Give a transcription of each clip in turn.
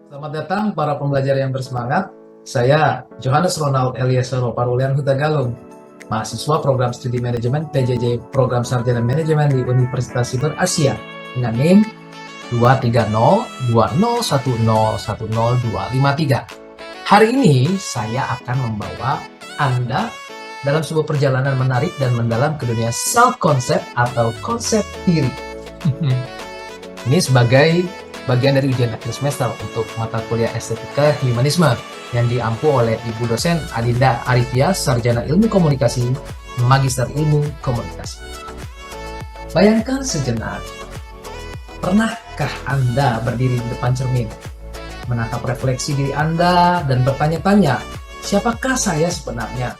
Selamat datang para pembelajar yang bersemangat. Saya Johannes Ronald Eliasero Parulian Huta Galung, mahasiswa program studi manajemen PJJ Program Sarjana Manajemen di Universitas Siber Asia dengan NIM 23010101053. Hari ini saya akan membawa Anda dalam sebuah perjalanan menarik dan mendalam ke dunia self-concept atau konsep diri. Ini sebagai bagian dari ujian akhir semester untuk mata kuliah Estetika Humanisme yang diampu oleh Ibu dosen Adinda Arifia, Sarjana Ilmu Komunikasi, Magister Ilmu Komunikasi. Bayangkan sejenak, pernahkah Anda berdiri di depan cermin, menatap refleksi diri Anda dan bertanya-tanya, siapakah saya sebenarnya?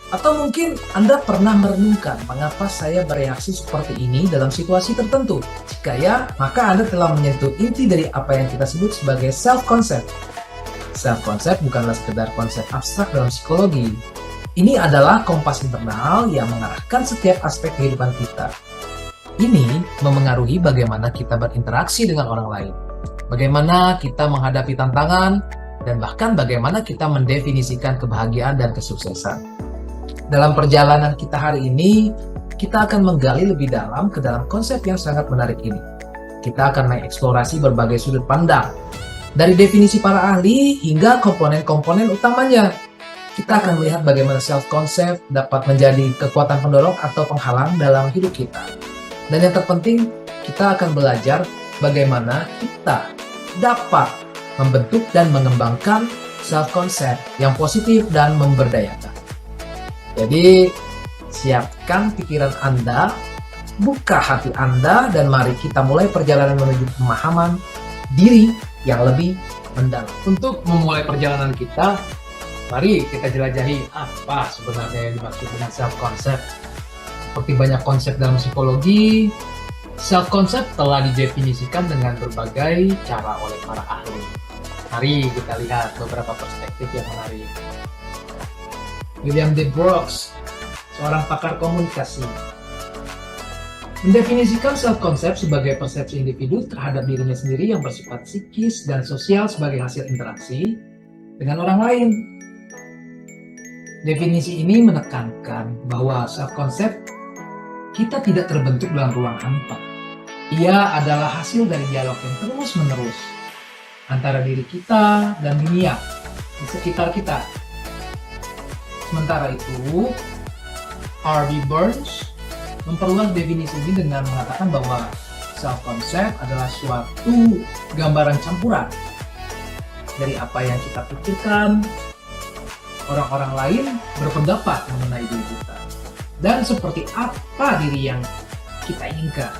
Atau mungkin Anda pernah merenungkan mengapa saya bereaksi seperti ini dalam situasi tertentu? Jika ya, maka Anda telah menyentuh inti dari apa yang kita sebut sebagai self-concept. Self-concept bukanlah sekedar konsep abstrak dalam psikologi. Ini adalah kompas internal yang mengarahkan setiap aspek kehidupan kita. Ini memengaruhi bagaimana kita berinteraksi dengan orang lain, bagaimana kita menghadapi tantangan, dan bahkan bagaimana kita mendefinisikan kebahagiaan dan kesuksesan. Dalam perjalanan kita hari ini, kita akan menggali lebih dalam ke dalam konsep yang sangat menarik ini. Kita akan mengeksplorasi berbagai sudut pandang, dari definisi para ahli hingga komponen-komponen utamanya. Kita akan melihat bagaimana self-concept dapat menjadi kekuatan pendorong atau penghalang dalam hidup kita. Dan yang terpenting, kita akan belajar bagaimana kita dapat membentuk dan mengembangkan self-concept yang positif dan memberdayakan. Jadi, siapkan pikiran Anda, buka hati Anda, dan mari kita mulai perjalanan menuju pemahaman diri yang lebih mendalam. Untuk memulai perjalanan kita, mari kita jelajahi apa sebenarnya yang dimaksud dengan self-concept. Seperti banyak konsep dalam psikologi, self-concept telah didefinisikan dengan berbagai cara oleh para ahli. Mari kita lihat beberapa perspektif yang menarik. William D. Brooks, seorang pakar komunikasi, mendefinisikan self-concept sebagai persepsi individu terhadap dirinya sendiri yang bersifat psikis dan sosial sebagai hasil interaksi dengan orang lain. Definisi ini menekankan bahwa self-concept kita tidak terbentuk dalam ruang hampa. Ia adalah hasil dari dialog yang terus-menerus antara diri kita dan dunia di sekitar kita. Sementara itu, R.B. Burns memperluas definisi ini dengan mengatakan bahwa self-concept adalah suatu gambaran campuran dari apa yang kita pikirkan, orang-orang lain berpendapat mengenai diri kita, dan seperti apa diri yang kita inginkan.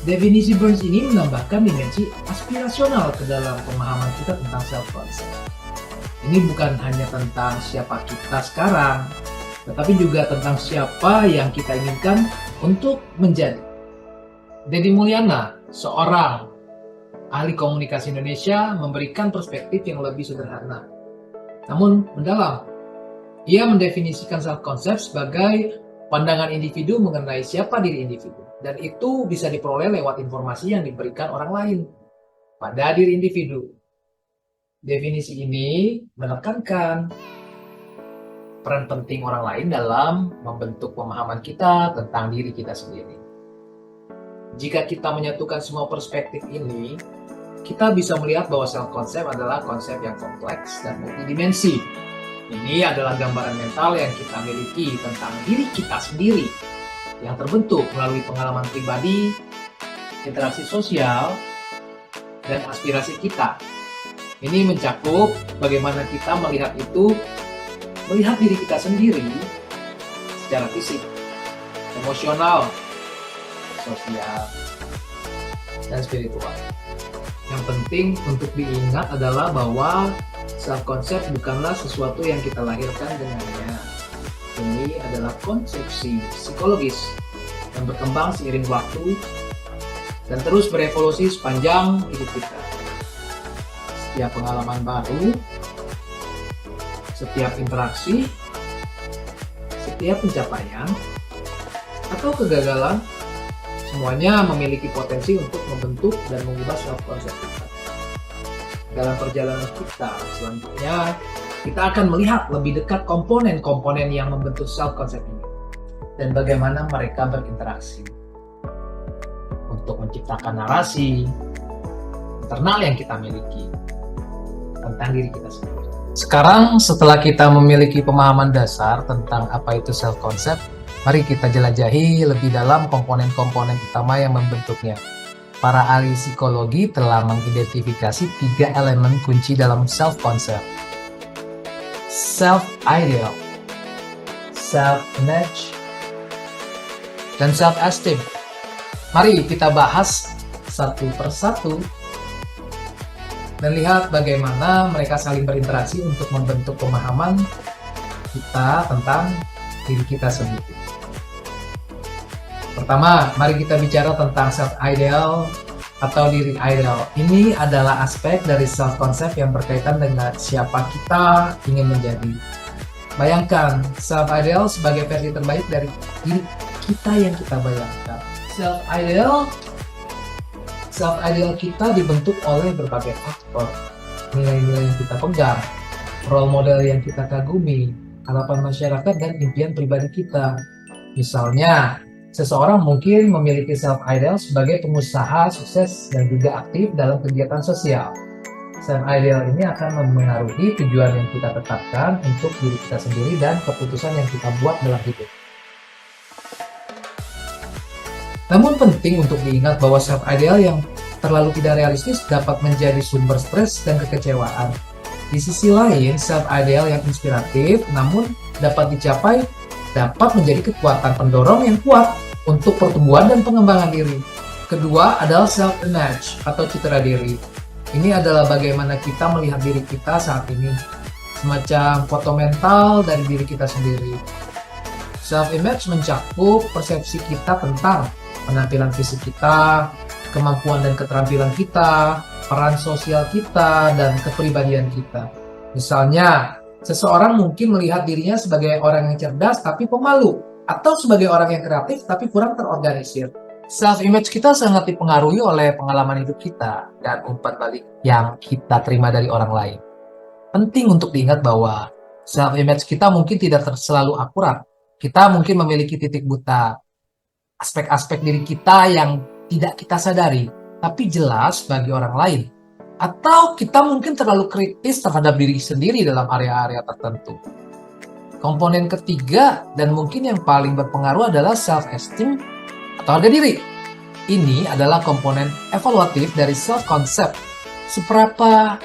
Definisi Burns ini menambahkan dimensi aspirasional ke dalam pemahaman kita tentang self-concept. Ini bukan hanya tentang siapa kita sekarang, tetapi juga tentang siapa yang kita inginkan untuk menjadi. Deddy Mulyana, seorang ahli komunikasi Indonesia, memberikan perspektif yang lebih sederhana, namun mendalam. Ia mendefinisikan self-concept sebagai pandangan individu mengenai siapa diri individu, dan itu bisa diperoleh lewat informasi yang diberikan orang lain pada diri individu. Definisi ini menekankan peran penting orang lain dalam membentuk pemahaman kita tentang diri kita sendiri. Jika kita menyatukan semua perspektif ini, kita bisa melihat bahwa self-concept adalah konsep yang kompleks dan multidimensi. Ini adalah gambaran mental yang kita miliki tentang diri kita sendiri, yang terbentuk melalui pengalaman pribadi, interaksi sosial, dan aspirasi kita. Ini mencakup bagaimana kita melihat diri kita sendiri secara fisik, emosional, sosial, dan spiritual. Yang penting untuk diingat adalah bahwa self-concept bukanlah sesuatu yang kita lahirkan dengannya. Ini adalah konstruksi psikologis yang berkembang seiring waktu dan terus berevolusi sepanjang hidup kita. Setiap pengalaman baru, setiap interaksi, setiap pencapaian, atau kegagalan, semuanya memiliki potensi untuk membentuk dan mengubah self-concept kita. dalam perjalanan kita selanjutnya, kita akan melihat lebih dekat komponen-komponen yang membentuk self-concept ini dan bagaimana mereka berinteraksi untuk menciptakan narasi internal yang kita miliki tentang diri kita sendiri. Sekarang setelah kita memiliki pemahaman dasar tentang apa itu self-concept, mari kita jelajahi lebih dalam komponen-komponen utama yang membentuknya. Para ahli psikologi telah mengidentifikasi 3 elemen kunci dalam self-concept: self-ideal, self-image, dan self-esteem. Mari kita bahas satu persatu dan lihat bagaimana mereka saling berinteraksi untuk membentuk pemahaman kita tentang diri kita sendiri. Pertama, mari kita bicara tentang self-ideal atau diri ideal. Ini adalah aspek dari self-concept yang berkaitan dengan siapa kita ingin menjadi. Bayangkan self-ideal sebagai versi terbaik dari diri kita yang kita bayangkan. Self-ideal kita dibentuk oleh berbagai faktor. Nilai-nilai yang kita pegang, role model yang kita kagumi, harapan masyarakat, dan impian pribadi kita. Misalnya, seseorang mungkin memiliki self-ideal sebagai pengusaha sukses dan juga aktif dalam kegiatan sosial. Self-ideal ini akan memengaruhi tujuan yang kita tetapkan untuk diri kita sendiri dan keputusan yang kita buat dalam hidup. Namun penting untuk diingat bahwa self-ideal yang terlalu tidak realistis dapat menjadi sumber stres dan kekecewaan. Di sisi lain, self-ideal yang inspiratif namun dapat dicapai dapat menjadi kekuatan pendorong yang kuat untuk pertumbuhan dan pengembangan diri. Kedua adalah self-image atau citra diri. Ini adalah bagaimana kita melihat diri kita saat ini, semacam foto mental dari diri kita sendiri. Self-image mencakup persepsi kita tentang penampilan fisik kita, kemampuan dan keterampilan kita, peran sosial kita, dan kepribadian kita. Misalnya, seseorang mungkin melihat dirinya sebagai orang yang cerdas tapi pemalu, atau sebagai orang yang kreatif tapi kurang terorganisir. Self-image kita sangat dipengaruhi oleh pengalaman hidup kita dan umpan balik yang kita terima dari orang lain. Penting untuk diingat bahwa self-image kita mungkin tidak selalu akurat. Kita mungkin memiliki titik buta, aspek-aspek diri kita yang tidak kita sadari, tapi jelas bagi orang lain. Atau kita mungkin terlalu kritis terhadap diri sendiri dalam area-area tertentu. Komponen ketiga dan mungkin yang paling berpengaruh adalah self-esteem atau harga diri. Ini adalah komponen evaluatif dari self-concept. Seberapa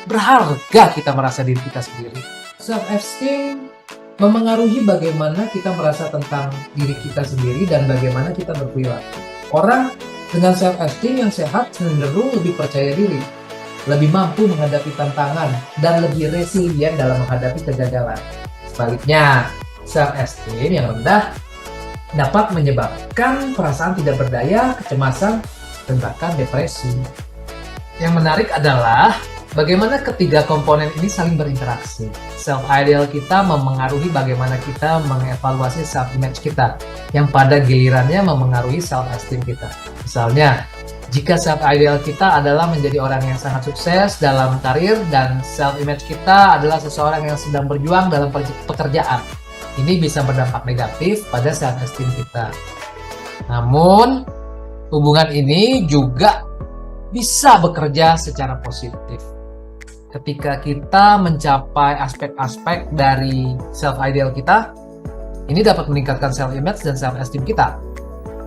berharga kita merasa diri kita sendiri. Self-esteem memengaruhi bagaimana kita merasa tentang diri kita sendiri dan bagaimana kita berperilaku. Orang dengan self-esteem yang sehat cenderung lebih percaya diri, lebih mampu menghadapi tantangan, dan lebih resilient dalam menghadapi kegagalan. Sebaliknya, self-esteem yang rendah dapat menyebabkan perasaan tidak berdaya, kecemasan, dan bahkan depresi. Yang menarik adalah bagaimana ketiga komponen ini saling berinteraksi. Self-ideal kita memengaruhi bagaimana kita mengevaluasi self-image kita, yang pada gilirannya memengaruhi self-esteem kita. Misalnya, jika self-ideal kita adalah menjadi orang yang sangat sukses dalam karir dan self-image kita adalah seseorang yang sedang berjuang dalam pekerjaan, ini bisa berdampak negatif pada self-esteem kita. Namun, hubungan ini juga bisa bekerja secara positif. Ketika kita mencapai aspek-aspek dari self-ideal kita, ini dapat meningkatkan self-image dan self-esteem kita.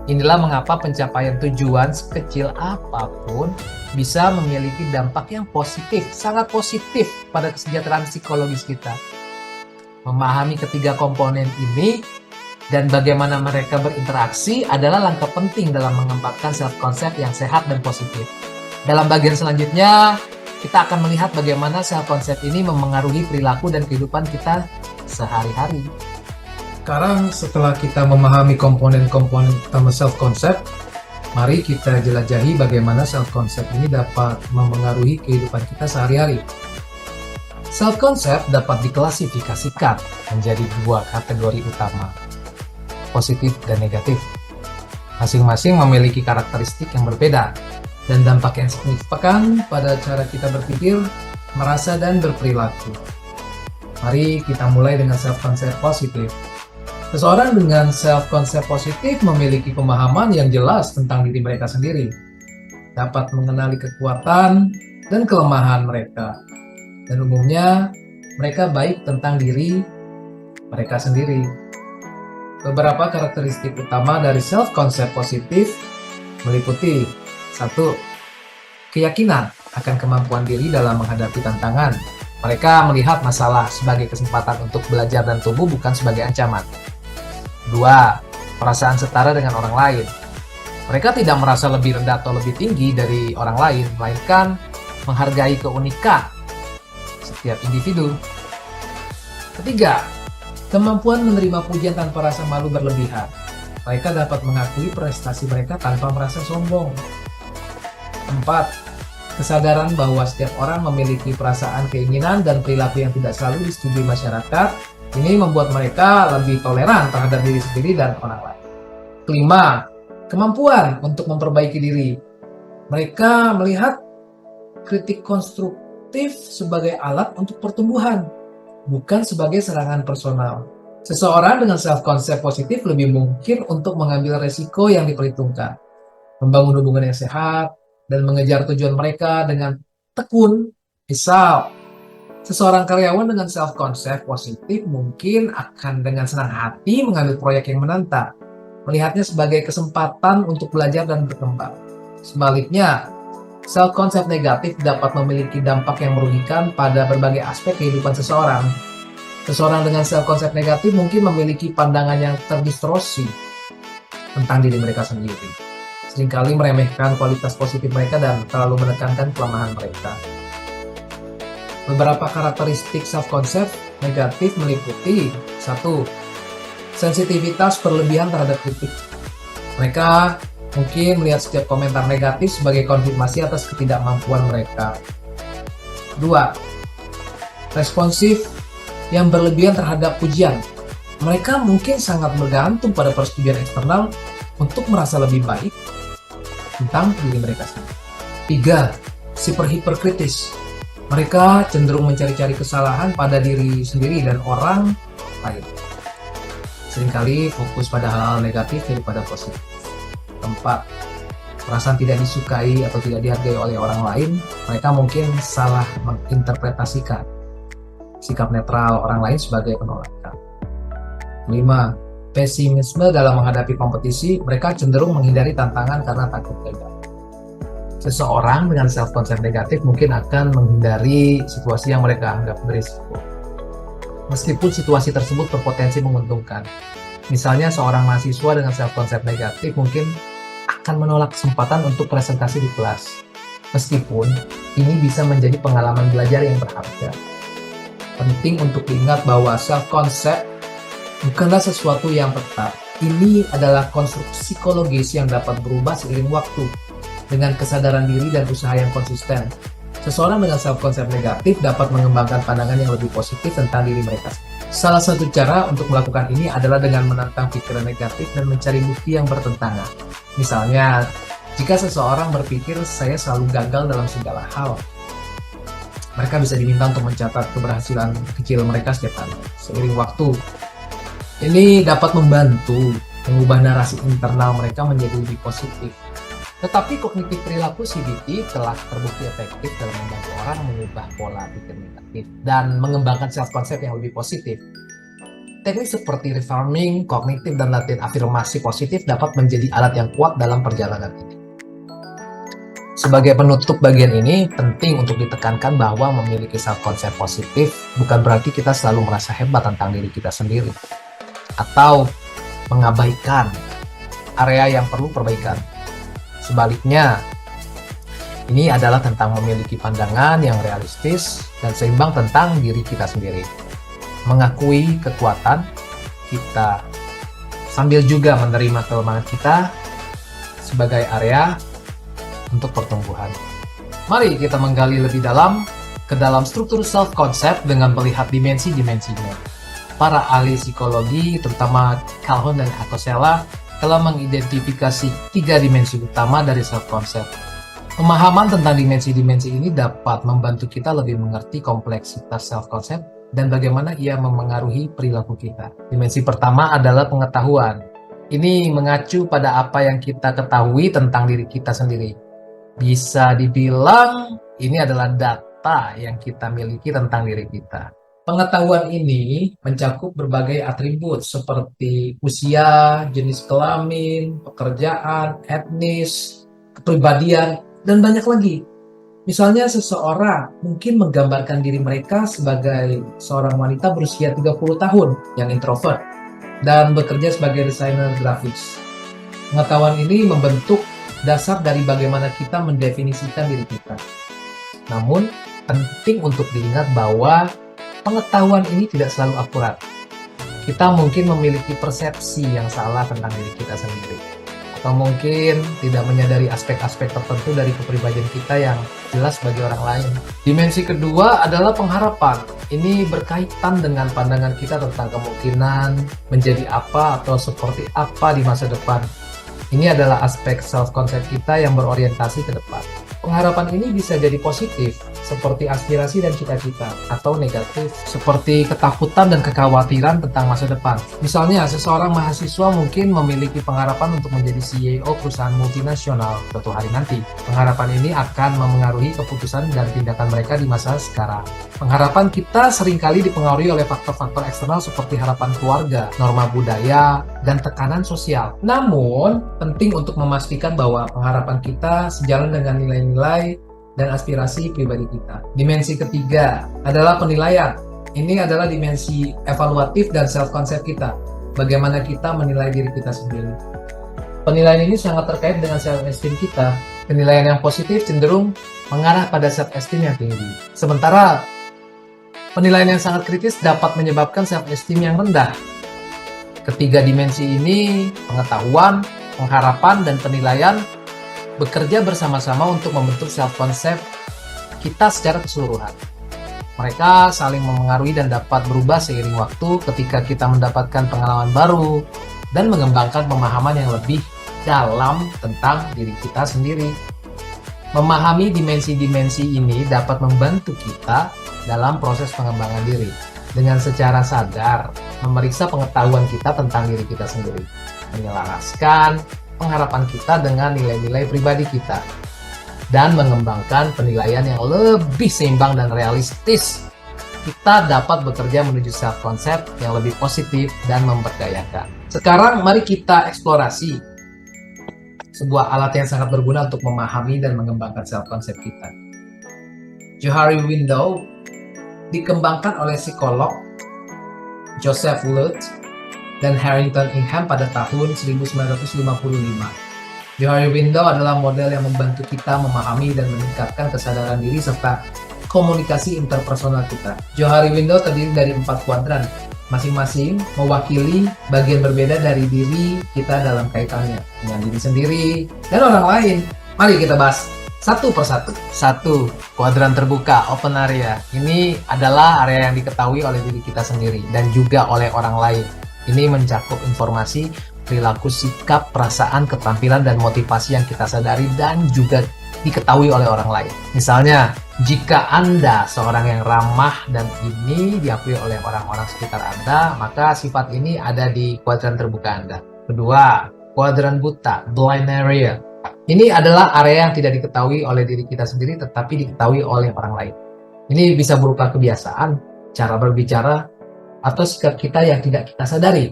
Inilah mengapa pencapaian tujuan sekecil apapun bisa memiliki dampak yang positif, sangat positif pada kesejahteraan psikologis kita. Memahami ketiga komponen ini dan bagaimana mereka berinteraksi adalah langkah penting dalam mengembangkan self-concept yang sehat dan positif. Dalam bagian selanjutnya, kita akan melihat bagaimana self-concept ini memengaruhi perilaku dan kehidupan kita sehari-hari. Sekarang setelah kita memahami komponen-komponen utama self-concept, mari kita jelajahi bagaimana self-concept ini dapat memengaruhi kehidupan kita sehari-hari. Self-concept dapat diklasifikasikan menjadi dua kategori utama, positif dan negatif. Masing-masing memiliki karakteristik yang berbeda. dan dampak yang signifikan pada cara kita berpikir, merasa, dan berperilaku. Mari kita mulai dengan self-concept positif. Seseorang dengan self-concept positif memiliki pemahaman yang jelas tentang diri mereka sendiri, dapat mengenali kekuatan dan kelemahan mereka, dan umumnya mereka baik tentang diri mereka sendiri. Beberapa karakteristik utama dari self-concept positif meliputi 1. Keyakinan akan kemampuan diri dalam menghadapi tantangan. Mereka melihat masalah sebagai kesempatan untuk belajar dan tumbuh, bukan sebagai ancaman. 2. Perasaan setara dengan orang lain. Mereka tidak merasa lebih rendah atau lebih tinggi dari orang lain, melainkan menghargai keunikan setiap individu. 3. Kemampuan menerima pujian tanpa rasa malu berlebihan. Mereka dapat mengakui prestasi mereka tanpa merasa sombong. 4. Kesadaran bahwa setiap orang memiliki perasaan, keinginan, dan perilaku yang tidak selalu disetujui masyarakat. Ini membuat mereka lebih toleran terhadap diri sendiri dan orang lain. 5. Kemampuan untuk memperbaiki diri. Mereka melihat kritik konstruktif sebagai alat untuk pertumbuhan, bukan sebagai serangan personal. Seseorang dengan self-concept positif lebih mungkin untuk mengambil resiko yang diperhitungkan, membangun hubungan yang sehat, dan mengejar tujuan mereka dengan tekun. Misal, seseorang karyawan dengan self-concept positif mungkin akan dengan senang hati mengambil proyek yang menantang, melihatnya sebagai kesempatan untuk belajar dan berkembang. Sebaliknya, self-concept negatif dapat memiliki dampak yang merugikan pada berbagai aspek kehidupan seseorang. Seseorang dengan self-concept negatif mungkin memiliki pandangan yang terdistorsi tentang diri mereka sendiri, seringkali meremehkan kualitas positif mereka dan terlalu menekankan kelemahan mereka. Beberapa karakteristik self-concept negatif meliputi 1. Sensitivitas berlebihan terhadap kritik. Mereka mungkin melihat setiap komentar negatif sebagai konfirmasi atas ketidakmampuan mereka. 2. Responsif yang berlebihan terhadap pujian. Mereka mungkin sangat bergantung pada persetujuan eksternal untuk merasa lebih baik tentang diri mereka sendiri. 3. Hiperkritis. Mereka cenderung mencari-cari kesalahan pada diri sendiri dan orang lain, seringkali fokus pada hal-hal negatif daripada positif. 4. Perasaan tidak disukai atau tidak dihargai oleh orang lain. Mereka mungkin salah menginterpretasikan sikap netral orang lain sebagai penolakan. 5. Pesimisme dalam menghadapi kompetisi. Mereka cenderung menghindari tantangan karena takut gagal. Seseorang dengan self-concept negatif mungkin akan menghindari situasi yang mereka anggap berisiko, meskipun situasi tersebut berpotensi menguntungkan. Misalnya, seorang mahasiswa dengan self-concept negatif mungkin akan menolak kesempatan untuk presentasi di kelas, meskipun ini bisa menjadi pengalaman belajar yang berharga. Penting untuk diingat bahwa self-concept bukanlah sesuatu yang tetap. Ini adalah konstruksi psikologis yang dapat berubah seiring waktu, dengan kesadaran diri dan usaha yang konsisten. Seseorang dengan self-concept negatif dapat mengembangkan pandangan yang lebih positif tentang diri mereka. Salah satu cara untuk melakukan ini adalah dengan menantang pikiran negatif dan mencari bukti yang bertentangan. Misalnya, jika seseorang berpikir saya selalu gagal dalam segala hal, mereka bisa diminta untuk mencatat keberhasilan kecil mereka setiap hari. Seiring waktu, ini dapat membantu mengubah narasi internal mereka menjadi lebih positif. Tetapi kognitif perilaku CBT telah terbukti efektif dalam membantu orang mengubah pola pikir negatif dan mengembangkan self-concept yang lebih positif. Teknik seperti reframing, kognitif, dan latihan afirmasi positif dapat menjadi alat yang kuat dalam perjalanan ini. Sebagai penutup bagian ini, penting untuk ditekankan bahwa memiliki self-concept positif bukan berarti kita selalu merasa hebat tentang diri kita sendiri, atau mengabaikan area yang perlu perbaikan. Sebaliknya, ini adalah tentang memiliki pandangan yang realistis dan seimbang tentang diri kita sendiri. Mengakui kekuatan kita sambil juga menerima kelemahan kita sebagai area untuk pertumbuhan. Mari kita menggali lebih dalam ke dalam struktur self-concept dengan melihat dimensi-dimensinya. Para ahli psikologi, terutama Calhoun dan Akosela, telah mengidentifikasi 3 dimensi utama dari self-concept. Pemahaman tentang dimensi-dimensi ini dapat membantu kita lebih mengerti kompleksitas self-concept dan bagaimana ia memengaruhi perilaku kita. Dimensi pertama adalah pengetahuan. Ini mengacu pada apa yang kita ketahui tentang diri kita sendiri. Bisa dibilang ini adalah data yang kita miliki tentang diri kita. Pengetahuan ini mencakup berbagai atribut seperti usia, jenis kelamin, pekerjaan, etnis, kepribadian, dan banyak lagi. Misalnya seseorang mungkin menggambarkan diri mereka sebagai seorang wanita berusia 30 tahun yang introvert dan bekerja sebagai desainer grafis. Pengetahuan ini membentuk dasar dari bagaimana kita mendefinisikan diri kita. Namun, penting untuk diingat bahwa pengetahuan ini tidak selalu akurat. Kita mungkin memiliki persepsi yang salah tentang diri kita sendiri, atau mungkin tidak menyadari aspek-aspek tertentu dari kepribadian kita yang jelas bagi orang lain. Dimensi kedua adalah pengharapan. Ini berkaitan dengan pandangan kita tentang kemungkinan menjadi apa atau seperti apa di masa depan. Ini adalah aspek self-concept kita yang berorientasi ke depan. Pengharapan ini bisa jadi positif, seperti aspirasi dan cita-cita, atau negatif, seperti ketakutan dan kekhawatiran tentang masa depan. Misalnya, seseorang mahasiswa mungkin memiliki pengharapan untuk menjadi CEO perusahaan multinasional suatu hari nanti. Pengharapan ini akan memengaruhi keputusan dan tindakan mereka di masa sekarang. Pengharapan kita seringkali dipengaruhi oleh faktor-faktor eksternal seperti harapan keluarga, norma budaya, dan tekanan sosial. Namun, penting untuk memastikan bahwa pengharapan kita sejalan dengan nilai-nilai dan aspirasi pribadi kita. Dimensi ketiga adalah penilaian. Ini adalah dimensi evaluatif dan self-concept kita. Bagaimana kita menilai diri kita sendiri. Penilaian ini sangat terkait dengan self-esteem kita. Penilaian yang positif cenderung mengarah pada self-esteem yang tinggi. Sementara, penilaian yang sangat kritis dapat menyebabkan self-esteem yang rendah. Ketiga dimensi ini, pengetahuan, pengharapan, dan penilaian, bekerja bersama-sama untuk membentuk self-concept kita secara keseluruhan. Mereka saling memengaruhi dan dapat berubah seiring waktu ketika kita mendapatkan pengalaman baru dan mengembangkan pemahaman yang lebih dalam tentang diri kita sendiri. Memahami dimensi-dimensi ini dapat membantu kita dalam proses pengembangan diri dengan secara sadar memeriksa pengetahuan kita tentang diri kita sendiri, menyelaraskan pengharapan kita dengan nilai-nilai pribadi kita, dan mengembangkan penilaian yang lebih seimbang dan realistis. Kita dapat bekerja menuju self-concept yang lebih positif dan memberdayakan. Sekarang mari kita eksplorasi sebuah alat yang sangat berguna untuk memahami dan mengembangkan self-concept kita. Johari Window dikembangkan oleh psikolog Joseph Lutz dan Harrington Ingham pada tahun 1955. Johari Window adalah model yang membantu kita memahami dan meningkatkan kesadaran diri serta komunikasi interpersonal kita. Johari Window terdiri dari 4 kuadran, masing-masing mewakili bagian berbeda dari diri kita dalam kaitannya dengan diri sendiri dan orang lain. Mari kita bahas satu persatu. 1. Kuadran terbuka, open area. Ini adalah area yang diketahui oleh diri kita sendiri dan juga oleh orang lain. Ini mencakup informasi, perilaku, sikap, perasaan, keterampilan, dan motivasi yang kita sadari dan juga diketahui oleh orang lain. Misalnya, jika Anda seorang yang ramah dan ini diakui oleh orang-orang sekitar Anda, maka sifat ini ada di kuadran terbuka Anda. Kedua, kuadran buta, blind area. Ini adalah area yang tidak diketahui oleh diri kita sendiri tetapi diketahui oleh orang lain. Ini bisa berupa kebiasaan, cara berbicara, atau sikap kita yang tidak kita sadari,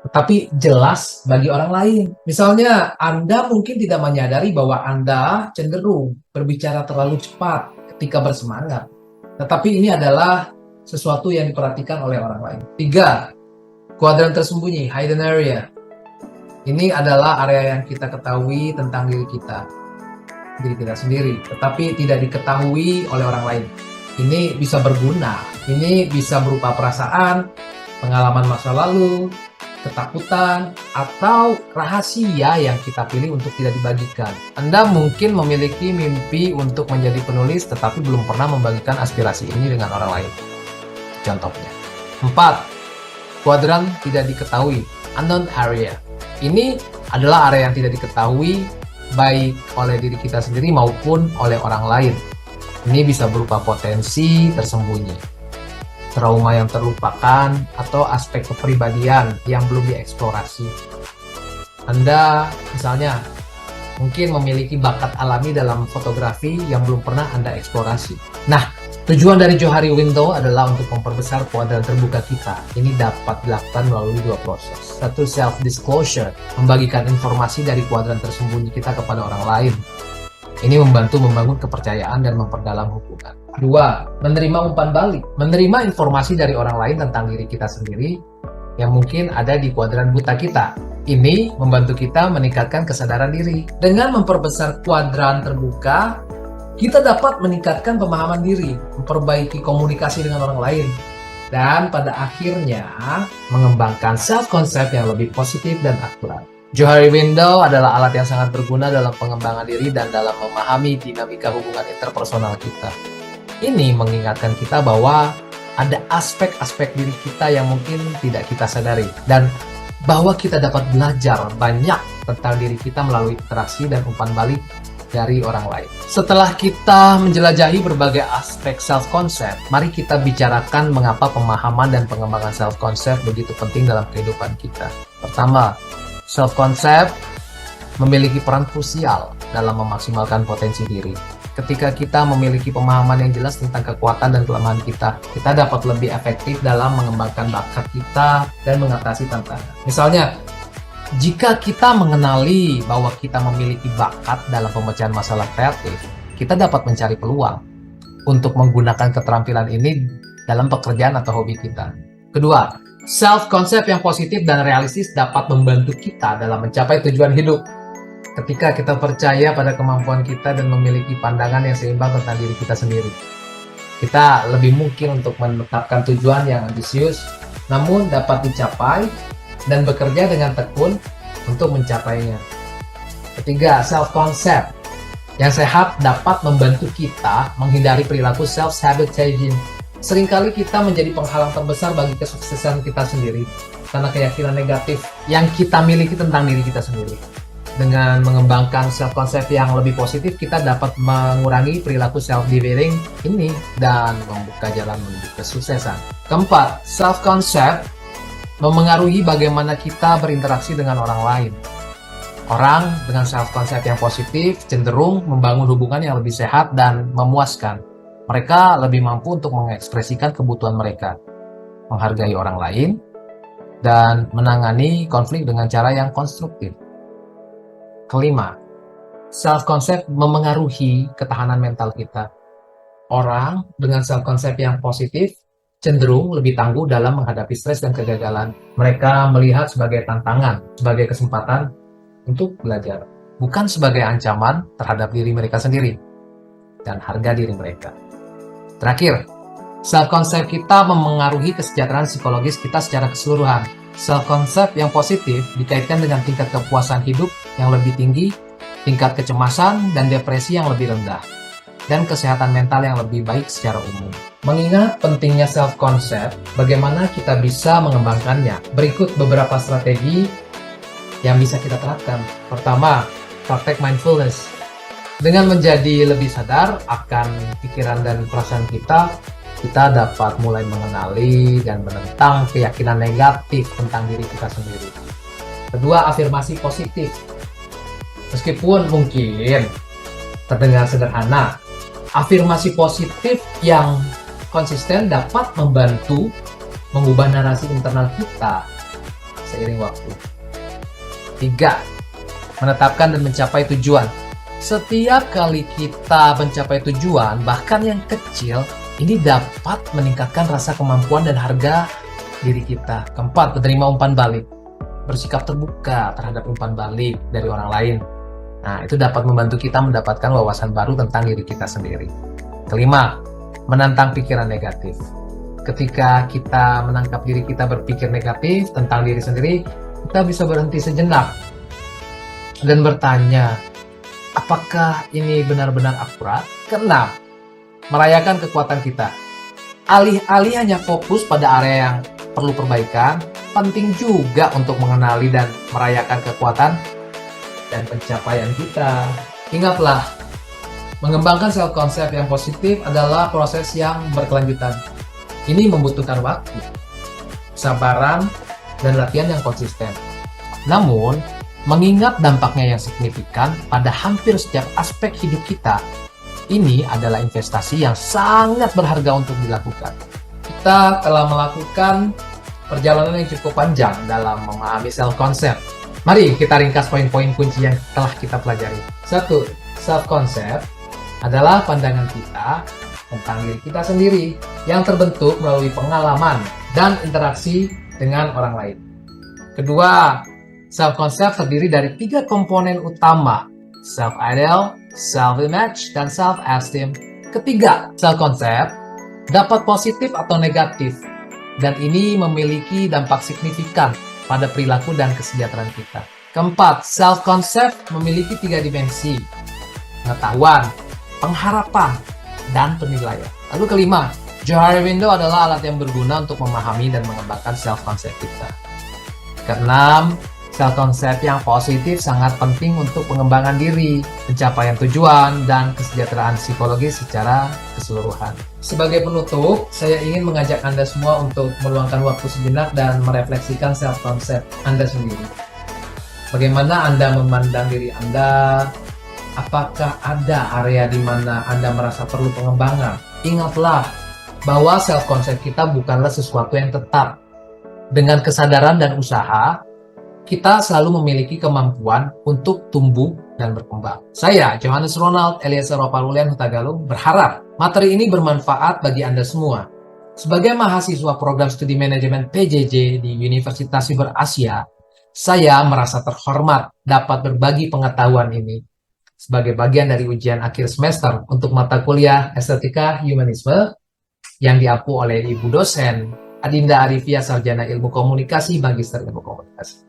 tetapi jelas bagi orang lain. Misalnya, Anda mungkin tidak menyadari bahwa Anda cenderung berbicara terlalu cepat ketika bersemangat, tetapi ini adalah sesuatu yang diperhatikan oleh orang lain. 3. Kuadran tersembunyi, hidden area. Ini adalah area yang kita ketahui tentang diri kita sendiri, tetapi tidak diketahui oleh orang lain. Ini bisa berguna, ini bisa berupa perasaan, pengalaman masa lalu, ketakutan, atau rahasia yang kita pilih untuk tidak dibagikan. Anda mungkin memiliki mimpi untuk menjadi penulis, tetapi belum pernah membagikan aspirasi ini dengan orang lain. Contohnya. 4. Kuadran tidak diketahui, unknown area. Ini adalah area yang tidak diketahui baik oleh diri kita sendiri maupun oleh orang lain. Ini bisa berupa potensi tersembunyi, trauma yang terlupakan, atau aspek kepribadian yang belum dieksplorasi. Anda misalnya mungkin memiliki bakat alami dalam fotografi yang belum pernah Anda eksplorasi. Nah, tujuan dari Johari Window adalah untuk memperbesar kuadran terbuka kita. Ini dapat dilakukan melalui dua proses. Satu, self-disclosure, membagikan informasi dari kuadran tersembunyi kita kepada orang lain. Ini membantu membangun kepercayaan dan memperdalam hubungan. Dua, menerima umpan balik. Menerima informasi dari orang lain tentang diri kita sendiri yang mungkin ada di kuadran buta kita. Ini membantu kita meningkatkan kesadaran diri. Dengan memperbesar kuadran terbuka, kita dapat meningkatkan pemahaman diri, memperbaiki komunikasi dengan orang lain, dan pada akhirnya mengembangkan self-concept yang lebih positif dan akurat. Johari Window adalah alat yang sangat berguna dalam pengembangan diri dan dalam memahami dinamika hubungan interpersonal kita. Ini mengingatkan kita bahwa ada aspek-aspek diri kita yang mungkin tidak kita sadari, dan bahwa kita dapat belajar banyak tentang diri kita melalui interaksi dan umpan balik dari orang lain. Setelah kita menjelajahi berbagai aspek self-concept, mari kita bicarakan mengapa pemahaman dan pengembangan self-concept begitu penting dalam kehidupan kita. Pertama, self-concept memiliki peran krusial dalam memaksimalkan potensi diri. Ketika kita memiliki pemahaman yang jelas tentang kekuatan dan kelemahan kita, kita dapat lebih efektif dalam mengembangkan bakat kita dan mengatasi tantangan. Misalnya, jika kita mengenali bahwa kita memiliki bakat dalam pemecahan masalah kreatif, kita dapat mencari peluang untuk menggunakan keterampilan ini dalam pekerjaan atau hobi kita. Kedua, self-concept yang positif dan realistis dapat membantu kita dalam mencapai tujuan hidup. Ketika kita percaya pada kemampuan kita dan memiliki pandangan yang seimbang tentang diri kita sendiri, kita lebih mungkin untuk menetapkan tujuan yang ambisius, namun dapat dicapai dan bekerja dengan tekun untuk mencapainya. Ketiga, self-concept yang sehat dapat membantu kita menghindari perilaku self-sabotaging. Seringkali kita menjadi penghalang terbesar bagi kesuksesan kita sendiri karena keyakinan negatif yang kita miliki tentang diri kita sendiri. Dengan mengembangkan self-concept yang lebih positif, kita dapat mengurangi perilaku self-devaluing ini dan membuka jalan menuju kesuksesan. Keempat, self-concept memengaruhi bagaimana kita berinteraksi dengan orang lain. Orang dengan self-concept yang positif cenderung membangun hubungan yang lebih sehat dan memuaskan. Mereka lebih mampu untuk mengekspresikan kebutuhan mereka, menghargai orang lain, dan menangani konflik dengan cara yang konstruktif. Kelima, self-concept memengaruhi ketahanan mental kita. Orang dengan self-concept yang positif cenderung lebih tangguh dalam menghadapi stres dan kegagalan. Mereka melihat sebagai tantangan, sebagai kesempatan untuk belajar, bukan sebagai ancaman terhadap diri mereka sendiri dan harga diri mereka. Terakhir, self-concept kita memengaruhi kesejahteraan psikologis kita secara keseluruhan. Self-concept yang positif dikaitkan dengan tingkat kepuasan hidup yang lebih tinggi, tingkat kecemasan dan depresi yang lebih rendah, dan kesehatan mental yang lebih baik secara umum. Mengingat pentingnya self-concept, bagaimana kita bisa mengembangkannya? Berikut beberapa strategi yang bisa kita terapkan. Pertama, praktek mindfulness. Dengan menjadi lebih sadar akan pikiran dan perasaan kita dapat mulai mengenali dan menentang keyakinan negatif tentang diri kita sendiri. Kedua, afirmasi positif. Meskipun mungkin terdengar sederhana, afirmasi positif yang konsisten dapat membantu mengubah narasi internal kita seiring waktu. Tiga, menetapkan dan mencapai tujuan. Setiap kali kita mencapai tujuan, bahkan yang kecil, ini dapat meningkatkan rasa kemampuan dan harga diri kita. Keempat, menerima umpan balik. Bersikap terbuka terhadap umpan balik dari orang lain. Nah, itu dapat membantu kita mendapatkan wawasan baru tentang diri kita sendiri. Kelima, menantang pikiran negatif. Ketika kita menangkap diri kita berpikir negatif tentang diri sendiri, kita bisa berhenti sejenak dan bertanya, apakah ini benar-benar akurat? Keenam, merayakan kekuatan kita. Alih-alih hanya fokus pada area yang perlu perbaikan, penting juga untuk mengenali dan merayakan kekuatan dan pencapaian kita. Ingatlah, mengembangkan self-concept yang positif adalah proses yang berkelanjutan. Ini membutuhkan waktu, kesabaran, dan latihan yang konsisten. Namun, mengingat dampaknya yang signifikan pada hampir setiap aspek hidup kita, ini adalah investasi yang sangat berharga untuk dilakukan. Kita telah melakukan perjalanan yang cukup panjang dalam memahami self-concept. Mari kita ringkas poin-poin kunci yang telah kita pelajari. 1. Self-concept adalah pandangan kita tentang diri kita sendiri yang terbentuk melalui pengalaman dan interaksi dengan orang lain. Kedua, self-concept terdiri dari 3 komponen utama: self-ideal, self-image, dan self-esteem. Ketiga, self-concept dapat positif atau negatif, dan ini memiliki dampak signifikan pada perilaku dan kesejahteraan kita. Keempat, self-concept memiliki 3 dimensi: pengetahuan, pengharapan, dan penilaian. Lalu kelima, Johari Window adalah alat yang berguna untuk memahami dan mengembangkan self-concept kita. Keenam, self-concept yang positif sangat penting untuk pengembangan diri, pencapaian tujuan, dan kesejahteraan psikologis secara keseluruhan. Sebagai penutup, saya ingin mengajak Anda semua untuk meluangkan waktu sejenak dan merefleksikan self-concept Anda sendiri. Bagaimana Anda memandang diri Anda? Apakah ada area di mana Anda merasa perlu pengembangan? Ingatlah bahwa self-concept kita bukanlah sesuatu yang tetap. Dengan kesadaran dan usaha, kita selalu memiliki kemampuan untuk tumbuh dan berkembang. Saya, Johannes Ronald Eliezer Ropalulian Hutagalung, berharap materi ini bermanfaat bagi Anda semua. Sebagai mahasiswa program studi manajemen PJJ di Universitas Siber Asia, saya merasa terhormat dapat berbagi pengetahuan ini sebagai bagian dari ujian akhir semester untuk mata kuliah Estetika Humanisme yang diampu oleh Ibu dosen Adinda Arifia Sarjana Ilmu Komunikasi, Magister Ilmu Komunikasi.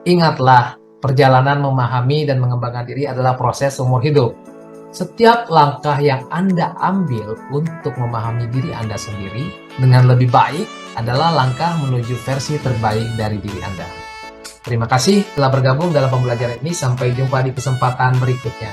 Ingatlah, perjalanan memahami dan mengembangkan diri adalah proses seumur hidup. Setiap langkah yang Anda ambil untuk memahami diri Anda sendiri dengan lebih baik adalah langkah menuju versi terbaik dari diri Anda. Terima kasih telah bergabung dalam pembelajaran ini. Sampai jumpa di kesempatan berikutnya.